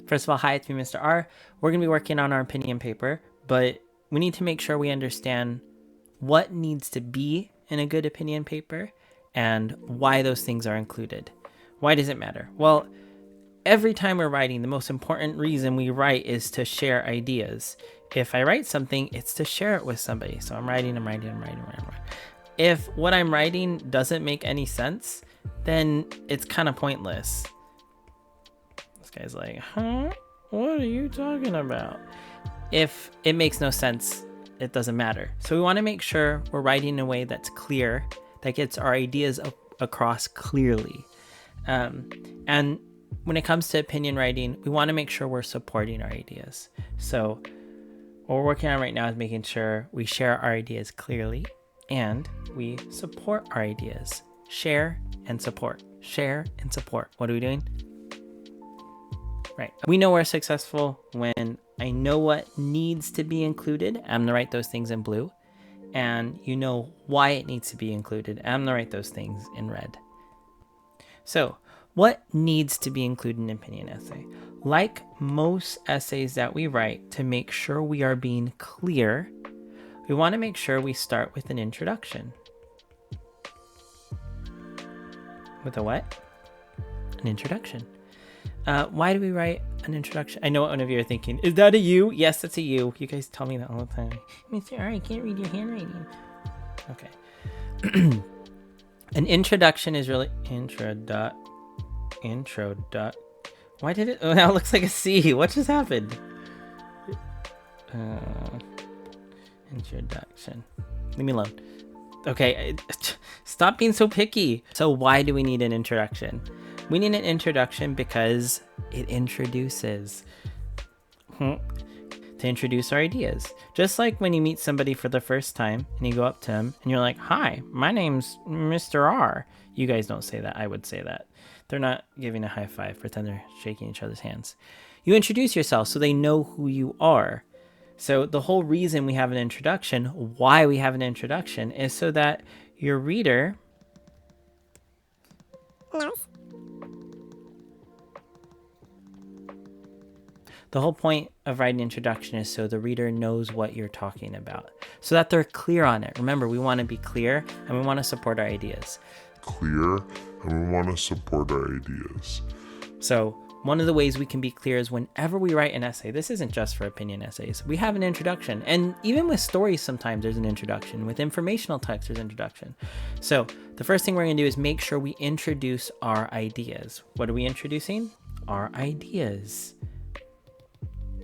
First of all, hi, it's me, Mr. R. We're going to be working on our opinion paper, but we need to make sure we understand what needs to be in a good opinion paper and why those things are included. Why does it matter? Well, every time we're writing, the most important reason we write is to share ideas. If I write something, it's to share it with somebody. So I'm writing. If what I'm writing doesn't make any sense, then it's kind of pointless. This guy's like, huh? What are you talking about? If it makes no sense, it doesn't matter. So we want to make sure we're writing in a way that's clear, that gets our ideas across clearly. And when it comes to opinion writing, we want to make sure we're supporting our ideas. So what we're working on right now is making sure we share our ideas clearly and we support our ideas. Share and support. Share and support. What are we doing? Right. We know we're successful when I know what needs to be included. I'm going to write those things in blue. And you know why it needs to be included. I'm going to write those things in red. So what needs to be included in an opinion essay? Like most essays that we write, to make sure we are being clear, we want to make sure we start with an introduction. With a what? An introduction. Why do we write an introduction? I know what one of you are thinking. Is that a you? Yes, that's a you. You guys tell me that all the time. Mr. R, I can't read your handwriting. Okay. An introduction is really... Why did it... Oh, now it looks like a C. What just happened? Introduction. Leave me alone. Okay. Stop being so picky. So why do we need an introduction? We need an introduction because it introduces. To introduce our ideas. Just like when you meet somebody for the first time and you go up to them and you're like, hi, my name's Mr. R. You guys don't say that. I would say that. They're not giving a high five. Pretend they're shaking each other's hands. You introduce yourself so they know who you are. So the whole reason we have an introduction, why we have an introduction, is so that your reader knows. The whole point of writing an introduction is so the reader knows what you're talking about, so that they're clear on it. Remember, we want to be clear and we want to support our ideas. So one of the ways we can be clear is whenever we write an essay. This isn't just for opinion essays. We have an introduction. And even with stories, sometimes there's an introduction. With informational text, there's an introduction. So the first thing we're going to do is make sure we introduce our ideas. What are we introducing? Our ideas.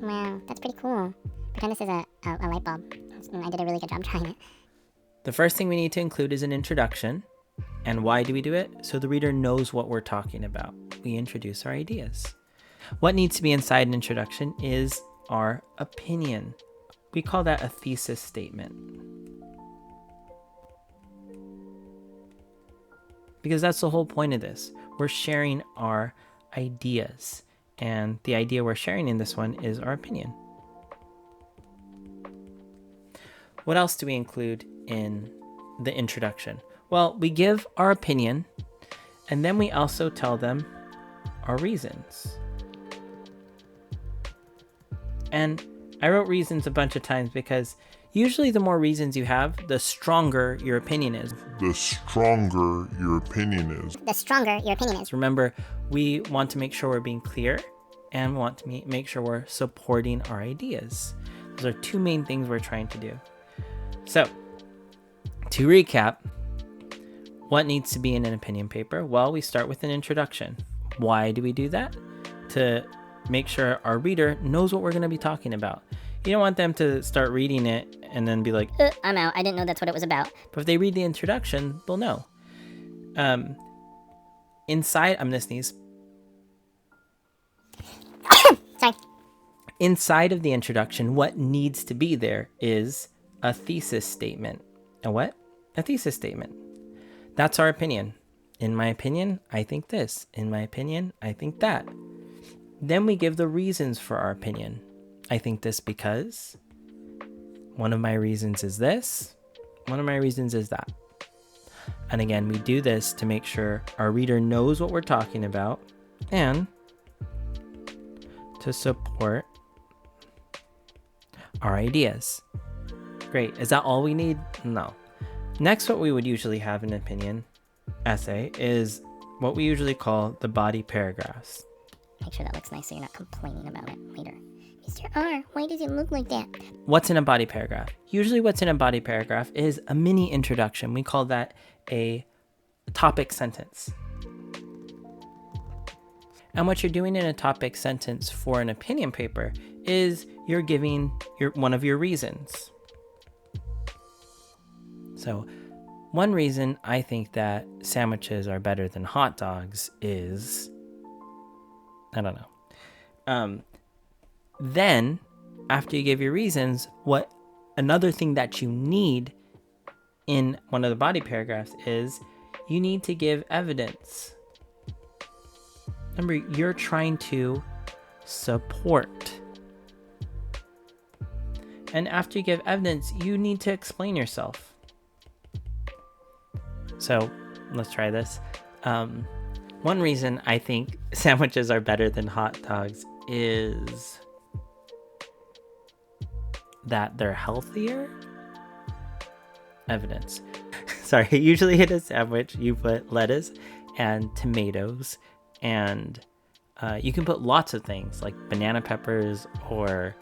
Wow, that's pretty cool. Pretend this is a light bulb. I did a really good job trying it. The first thing we need to include is an introduction. And why do we do it? So the reader knows what we're talking about. We introduce our ideas. What needs to be inside an introduction is our opinion. We call that a thesis statement. Because that's the whole point of this. We're sharing our ideas. And the idea we're sharing in this one is our opinion. What else do we include in the introduction? Well, we give our opinion, and then we also tell them our reasons. And I wrote reasons a bunch of times because usually the more reasons you have, the stronger your opinion is. Remember, we want to make sure we're being clear, and we want to make sure we're supporting our ideas. Those are two main things we're trying to do. So, to recap, what needs to be in an opinion paper? Well, we start with an introduction. Why do we do that? To make sure our reader knows what we're going to be talking about. You don't want them to start reading it and then be like, I'm out. I didn't know that's what it was about. But if they read the introduction, they'll know. Inside, I'm going to sneeze. Sorry. Inside of the introduction, what needs to be there is a thesis statement. A what? A thesis statement. That's our opinion. In my opinion, I think this. In my opinion, I think that. Then we give the reasons for our opinion. I think this because one of my reasons is this. One of my reasons is that. And again, we do this to make sure our reader knows what we're talking about and to support our ideas. Great. Is that all we need? No. Next, what we would usually have in an opinion essay is what we usually call the body paragraphs. Make sure that looks nice so you're not complaining about it later. Mr. R, why does it look like that? What's in a body paragraph? Usually what's in a body paragraph is a mini introduction. We call that a topic sentence. And what you're doing in a topic sentence for an opinion paper is you're giving one of your reasons. So one reason I think that sandwiches are better than hot dogs is, I don't know. Then after you give your reasons, what another thing that you need in one of the body paragraphs is you need to give evidence. Remember, you're trying to support. And after you give evidence, you need to explain yourself. So let's try this. One reason I think sandwiches are better than hot dogs is that they're healthier. Evidence. Sorry, usually in a sandwich you put lettuce and tomatoes, and you can put lots of things like banana peppers or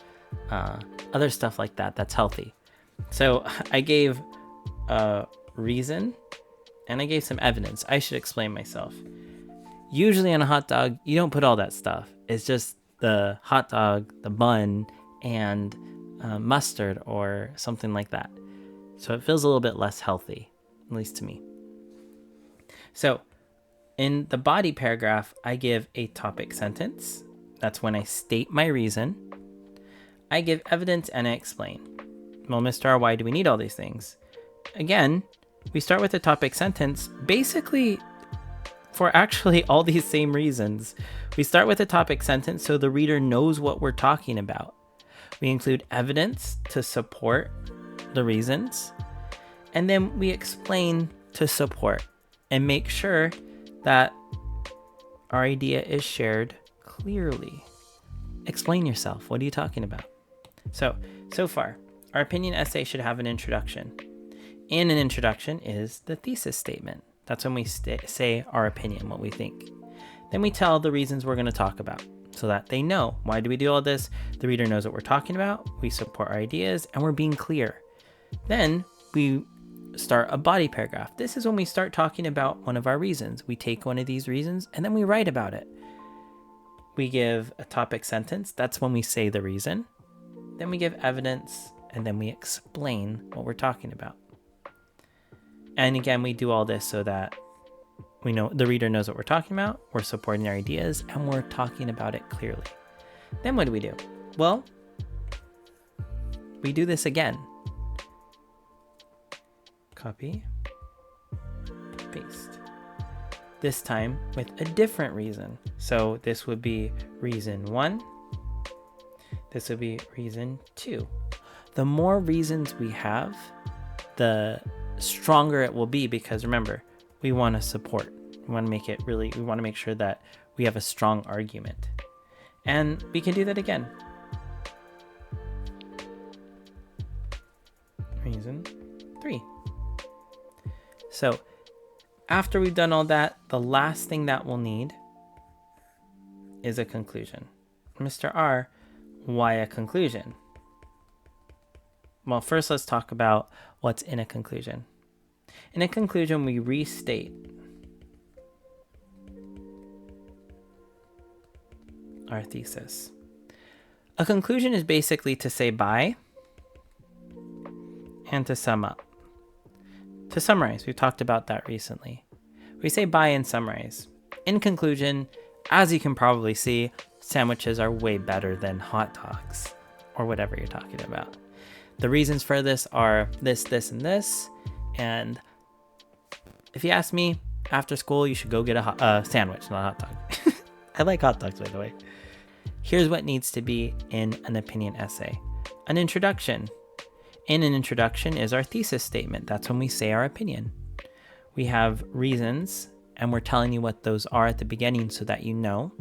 other stuff like that that's healthy. So I gave a reason and I gave some evidence. I should explain myself. Usually on a hot dog, you don't put all that stuff. It's just the hot dog, the bun, and mustard or something like that. So it feels a little bit less healthy, at least to me. So in the body paragraph, I give a topic sentence. That's when I state my reason. I give evidence and I explain. Well, Mr. R, why do we need all these things? Again, we start with a topic sentence basically for actually all these same reasons. We start with a topic sentence so the reader knows what we're talking about. We include evidence to support the reasons, and then we explain to support and make sure that our idea is shared clearly. Explain yourself. What are you talking about? So far, our opinion essay should have an introduction. And an introduction is the thesis statement. That's when we say our opinion, what we think. Then we tell the reasons we're going to talk about so that they know. Why do we do all this? The reader knows what we're talking about. We support our ideas and we're being clear. Then we start a body paragraph. This is when we start talking about one of our reasons. We take one of these reasons and then we write about it. We give a topic sentence. That's when we say the reason. Then we give evidence and then we explain what we're talking about. And again, we do all this so that we know the reader knows what we're talking about, we're supporting our ideas, and we're talking about it clearly. Then what do? Well, we do this again. Copy, paste. This time with a different reason. So this would be reason 1. This would be reason 2. The more reasons we have, the stronger it will be, because remember, we want to support. We want to make sure that we have a strong argument. And we can do that again. Reason 3. So after we've done all that, the last thing that we'll need is a conclusion. Mr. R, why a conclusion? Well, first let's talk about what's in a conclusion. In a conclusion, we restate our thesis. A conclusion is basically to say bye and to sum up. To summarize, we've talked about that recently. We say bye and summarize. In conclusion, as you can probably see, sandwiches are way better than hot dogs or whatever you're talking about. The reasons for this are this, this, and this. And if you ask me, after school, you should go get a sandwich, not a hot dog. I like hot dogs, by the way. Here's what needs to be in an opinion essay. An introduction. In an introduction is our thesis statement. That's when we say our opinion. We have reasons, and we're telling you what those are at the beginning so that you know.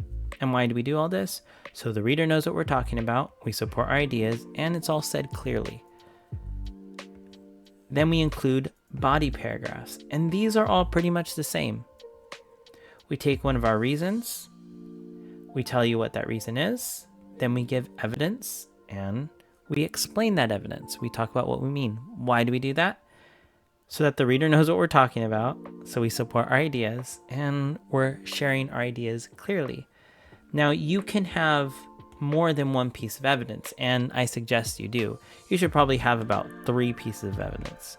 And why do we do all this? So the reader knows what we're talking about, we support our ideas, and it's all said clearly. Then we include body paragraphs, and these are all pretty much the same. We take one of our reasons, we tell you what that reason is, then we give evidence, and we explain that evidence. We talk about what we mean. Why do we do that? So that the reader knows what we're talking about, so we support our ideas, and we're sharing our ideas clearly. Now, you can have more than one piece of evidence, and I suggest you do. You should probably have about 3 pieces of evidence,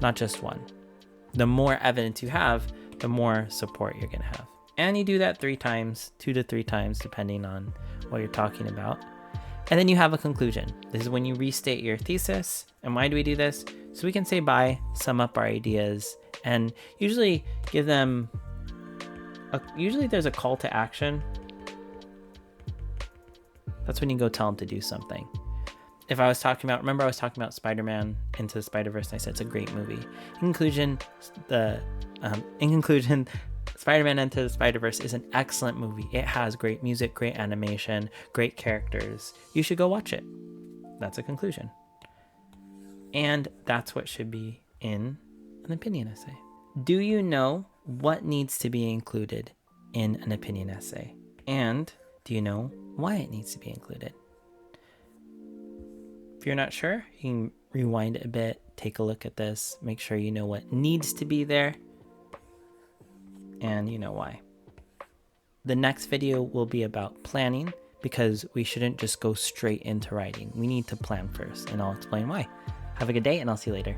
not just one. The more evidence you have, the more support you're going to have. And you do that 3 times, 2 to 3 times, depending on what you're talking about. And then you have a conclusion. This is when you restate your thesis. And why do we do this? So we can say bye, sum up our ideas, and usually give them, usually there's a call to action. That's when you go tell them to do something. If I was talking about, remember I was talking about Spider-Man Into the Spider-Verse, and I said it's a great movie. In conclusion, Spider-Man Into the Spider-Verse is an excellent movie. It has great music, great animation, great characters. You should go watch it. That's a conclusion. And that's what should be in an opinion essay. Do you know what needs to be included in an opinion essay? And do you know why it needs to be included? If you're not sure, you can rewind it a bit, take a look at this, make sure you know what needs to be there, and you know why. The next video will be about planning, because we shouldn't just go straight into writing. We need to plan first, and I'll explain why. Have a good day, and I'll see you later.